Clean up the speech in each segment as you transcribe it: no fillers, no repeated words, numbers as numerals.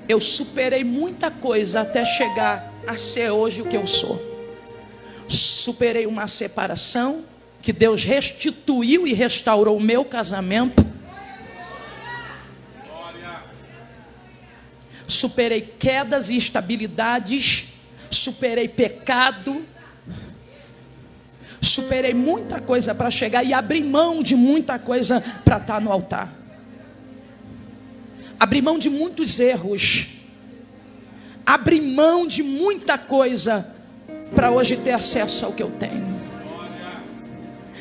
Eu superei muita coisa até chegar a ser hoje o que eu sou. Superei uma separação, que Deus restituiu e restaurou o meu casamento. Superei quedas e instabilidades. Superei pecado. Superei muita coisa para chegar e abri mão de muita coisa para estar no altar. Abri mão de muitos erros. Abri mão de muita coisa para hoje ter acesso ao que eu tenho.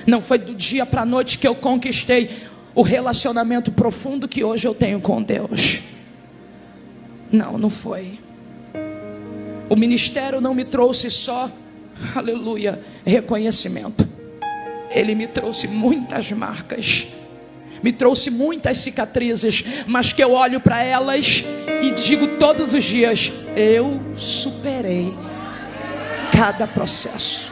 Não foi do dia para a noite que eu conquistei o relacionamento profundo que hoje eu tenho com Deus. Não, não foi. O ministério não me trouxe só, aleluia, reconhecimento. Ele me trouxe muitas marcas, me trouxe muitas cicatrizes, mas que eu olho para elas e digo todos os dias: eu superei cada processo.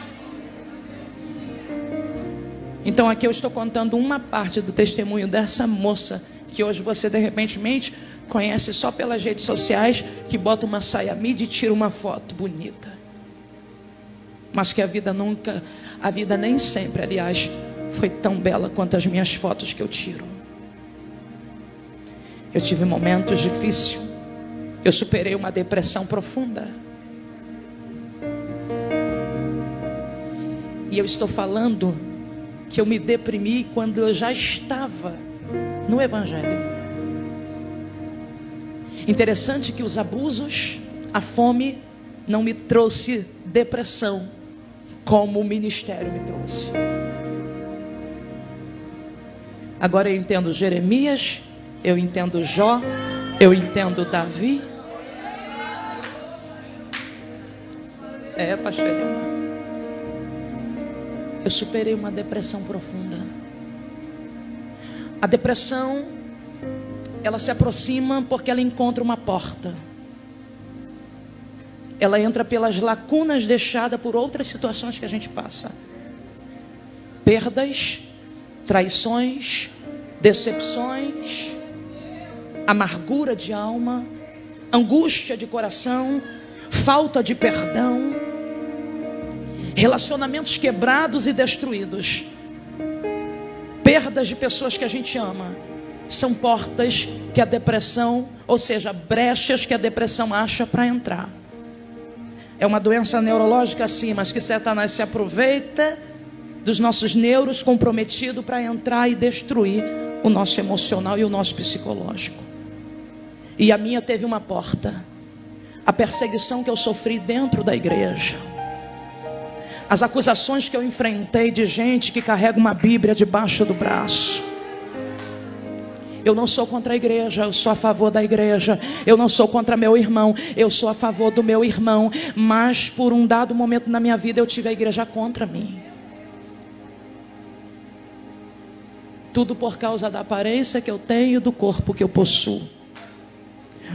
Então aqui eu estou contando uma parte do testemunho dessa moça, que hoje você de repente conhece só pelas redes sociais, que bota uma saia midi e tira uma foto bonita. Mas que a vida nem sempre, aliás, foi tão bela quanto as minhas fotos que eu tiro. Eu tive momentos difíceis. Eu superei uma depressão profunda. E eu estou falando que eu me deprimi quando eu já estava no Evangelho. Interessante que os abusos, a fome, não me trouxe depressão, como o ministério me trouxe. Agora eu entendo Jeremias, eu entendo Jó, eu entendo Davi. Pastor Helena, eu superei uma depressão profunda. A depressão, ela se aproxima porque ela encontra uma porta. Ela entra pelas lacunas deixadas por outras situações que a gente passa. Perdas, traições, decepções, amargura de alma, angústia de coração, falta de perdão, relacionamentos quebrados e destruídos, perdas de pessoas que a gente ama. São portas que a depressão, ou seja, brechas que a depressão acha para entrar. É uma doença neurológica sim, mas que Satanás se aproveita dos nossos neuros comprometidos para entrar e destruir o nosso emocional e o nosso psicológico. E a minha teve uma porta: a perseguição que eu sofri dentro da igreja, as acusações que eu enfrentei de gente que carrega uma Bíblia debaixo do braço. Eu não sou contra a igreja, eu sou a favor da igreja. Eu não sou contra meu irmão, eu sou a favor do meu irmão. Mas por um dado momento na minha vida eu tive a igreja contra mim. Tudo por causa da aparência que eu tenho, do corpo que eu possuo.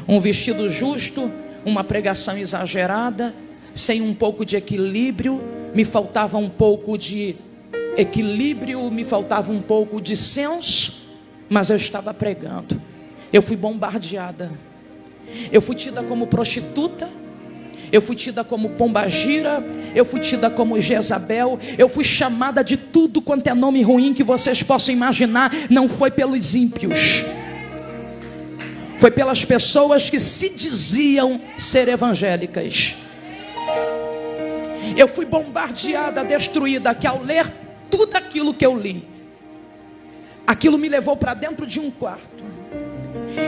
Um vestido justo, uma pregação exagerada, sem um pouco de equilíbrio. Me faltava um pouco de equilíbrio, me faltava um pouco de senso. Mas eu estava pregando. Eu fui bombardeada. Eu fui tida como prostituta. Eu fui tida como pombagira. Eu fui tida como Jezabel. Eu fui chamada de tudo quanto é nome ruim que vocês possam imaginar. Não foi pelos ímpios, foi pelas pessoas que se diziam ser evangélicas. Eu fui bombardeada, destruída, que ao ler tudo aquilo que eu li, aquilo me levou para dentro de um quarto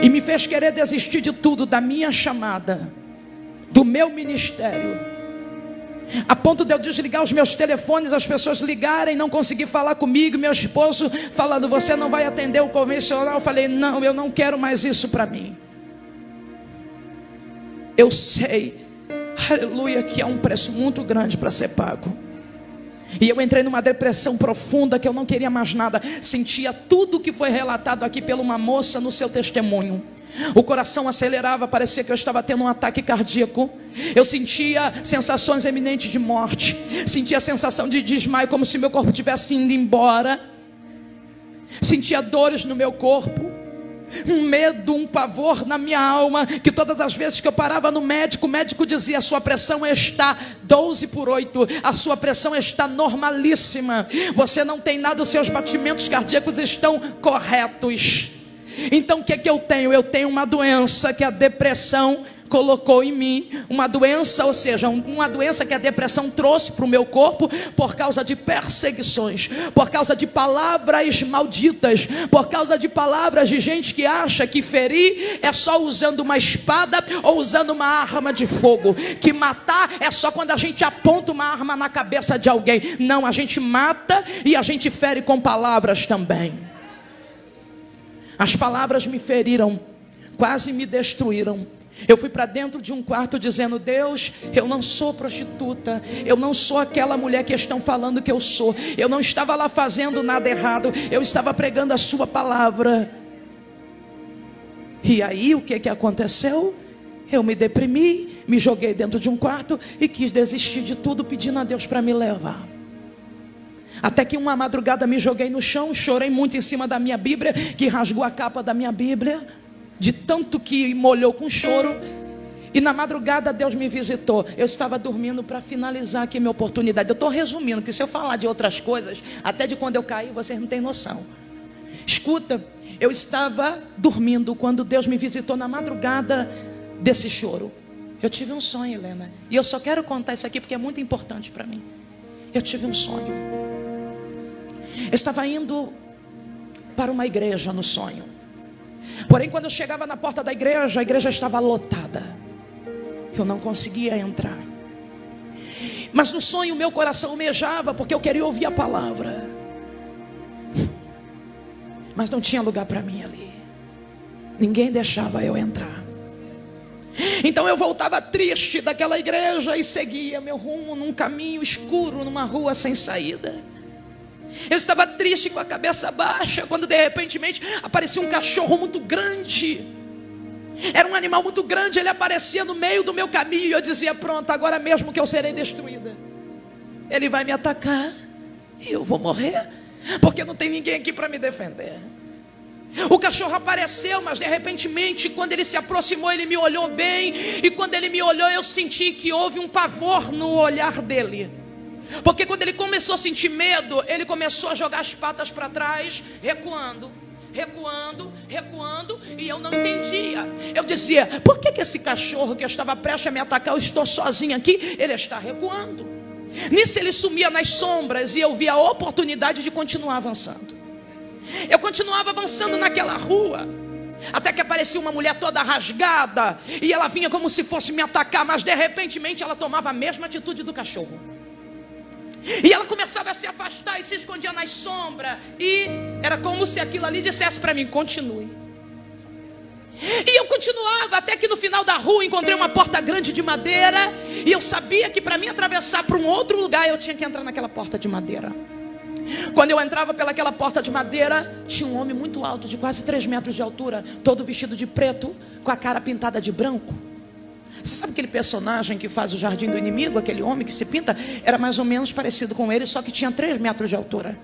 e me fez querer desistir de tudo, da minha chamada, do meu ministério, a ponto de eu desligar os meus telefones, as pessoas ligarem, não conseguir falar comigo, meu esposo falando: você não vai atender o convencional. Eu falei: não, eu não quero mais isso para mim. Eu sei, aleluia, que é um preço muito grande para ser pago. E eu entrei numa depressão profunda, que eu não queria mais nada. Sentia tudo que foi relatado aqui pela uma moça no seu testemunho. O coração acelerava, parecia que eu estava tendo um ataque cardíaco. Eu sentia sensações eminentes de morte. Sentia a sensação de desmaio, como se meu corpo estivesse indo embora. Sentia dores no meu corpo. um medo, um pavor na minha alma, que todas as vezes que eu parava no médico, o médico dizia: a sua pressão está 12/8, a sua pressão está normalíssima, você não tem nada, os seus batimentos cardíacos estão corretos. Então o que é que eu tenho? Eu tenho uma doença que a depressão colocou em mim, uma doença, ou seja, uma doença que a depressão trouxe para o meu corpo por causa de perseguições, por causa de palavras malditas, por causa de palavras de gente que acha que ferir é só usando uma espada ou usando uma arma de fogo, que matar é só quando a gente aponta uma arma na cabeça de alguém. Não, a gente mata e a gente fere com palavras também. As palavras me feriram, quase me destruíram. Eu fui para dentro de um quarto dizendo: Deus, eu não sou prostituta, eu não sou aquela mulher que estão falando que eu sou, eu não estava lá fazendo nada errado, eu estava pregando a sua palavra. E aí o que aconteceu? Eu me deprimi, me joguei dentro de um quarto e quis desistir de tudo, pedindo a Deus para me levar. Até que uma madrugada me joguei no chão, chorei muito em cima da minha Bíblia, que rasgou a capa da minha Bíblia, de tanto que molhou com choro. E na madrugada Deus me visitou. Eu estava dormindo, para finalizar aqui minha oportunidade. Eu estou resumindo, porque se eu falar de outras coisas, até de quando eu caí, vocês não têm noção. Escuta, eu estava dormindo quando Deus me visitou na madrugada desse choro. Eu tive um sonho, Helena, e eu só quero contar isso aqui porque é muito importante para mim. Eu tive um sonho. Eu estava indo para uma igreja no sonho. Porém, quando eu chegava na porta da igreja, a igreja estava lotada. Eu não conseguia entrar. Mas no sonho meu coração almejava, porque eu queria ouvir a palavra. Mas não tinha lugar para mim ali. Ninguém deixava eu entrar. Então eu voltava triste daquela igreja e seguia meu rumo num caminho escuro, numa rua sem saída. Eu estava triste, com a cabeça baixa, quando de repente aparecia um cachorro muito grande. Era um animal muito grande, ele aparecia no meio do meu caminho. E eu dizia: pronto, agora mesmo que eu serei destruída. Ele vai me atacar e eu vou morrer, porque não tem ninguém aqui para me defender. O cachorro apareceu, mas de repente, quando ele se aproximou, ele me olhou bem. E quando ele me olhou, eu senti que houve um pavor no olhar dele. Porque quando ele começou a sentir medo, ele começou a jogar as patas para trás, recuando, e eu não entendia. Eu dizia: por que esse cachorro que eu estava prestes a me atacar, eu estou sozinho aqui, ele está recuando? Nisso ele sumia nas sombras e eu via a oportunidade de continuar avançando. Eu continuava avançando naquela rua, até que aparecia uma mulher toda rasgada, e ela vinha como se fosse me atacar, mas de repente ela tomava a mesma atitude do cachorro. E ela começava a se afastar e se escondia nas sombras. E era como se aquilo ali dissesse para mim: continue. E eu continuava, até que no final da rua encontrei uma porta grande de madeira. E eu sabia que para mim atravessar para um outro lugar, eu tinha que entrar naquela porta de madeira. Quando eu entrava pelaquela porta de madeira, tinha um homem muito alto, de quase 3 metros de altura, todo vestido de preto, com a cara pintada de branco. Você sabe aquele personagem que faz o Jardim do Inimigo, aquele homem que se pinta? Era mais ou menos parecido com ele, só que tinha 3 metros de altura.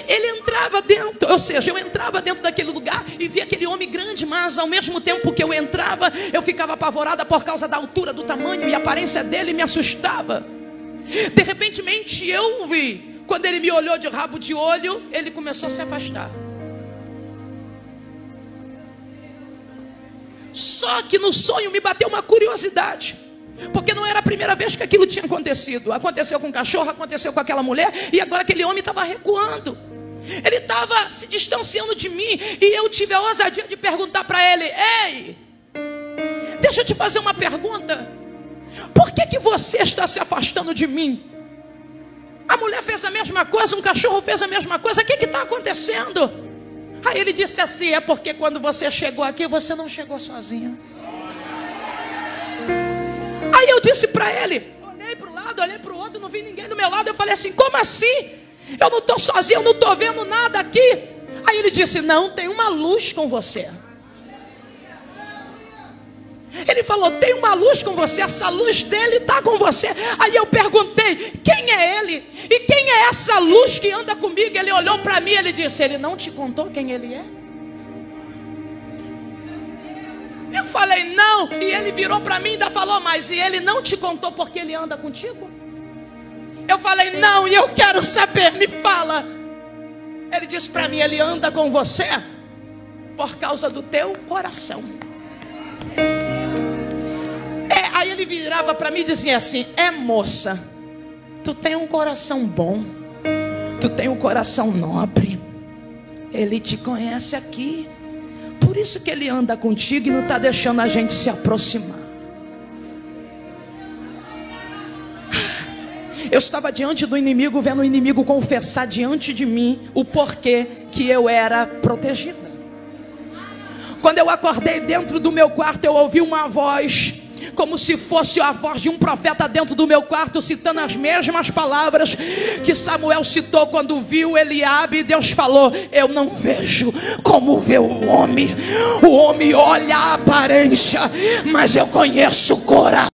Ele entrava dentro, ou seja, eu entrava dentro daquele lugar e via aquele homem grande, mas ao mesmo tempo que eu entrava, eu ficava apavorada por causa da altura, do tamanho e aparência dele, me assustava. De repente eu vi, quando ele me olhou de rabo de olho, ele começou a se afastar. Só que no sonho me bateu uma curiosidade, porque não era a primeira vez que aquilo tinha acontecido. Aconteceu com o cachorro, aconteceu com aquela mulher, e agora aquele homem estava recuando. Ele estava se distanciando de mim, e eu tive a ousadia de perguntar para ele: ei, deixa eu te fazer uma pergunta. Por que você está se afastando de mim? A mulher fez a mesma coisa, um cachorro fez a mesma coisa, o que está acontecendo? Aí ele disse assim: é porque quando você chegou aqui, você não chegou sozinha. Aí eu disse para ele, olhei para o lado, olhei para o outro, não vi ninguém do meu lado. Eu falei assim: como assim? Eu não estou sozinho, eu não estou vendo nada aqui. Aí ele disse: não, tem uma luz com você. Ele falou: tem uma luz com você, essa luz dele está com você. Aí eu perguntei: quem é ele? E quem é essa luz que anda comigo? Ele olhou para mim e ele disse: ele não te contou quem ele é? falei, não. E ele virou para mim e ainda falou, mas e ele não te contou porque ele anda contigo? Eu falei, não, e eu quero saber, me fala. Ele disse para mim, ele anda com você por causa do teu coração. Aí ele virava para mim e dizia assim, moça, tu tem um coração bom, tu tem um coração nobre, ele te conhece aqui, por isso que ele anda contigo e não está deixando a gente se aproximar. Eu estava diante do inimigo, vendo o inimigo confessar diante de mim o porquê que eu era protegida. Quando eu acordei dentro do meu quarto, eu ouvi uma voz, como se fosse a voz de um profeta dentro do meu quarto, citando as mesmas palavras que Samuel citou quando viu Eliabe. E Deus falou, eu não vejo como vê o homem olha a aparência, mas eu conheço o coração.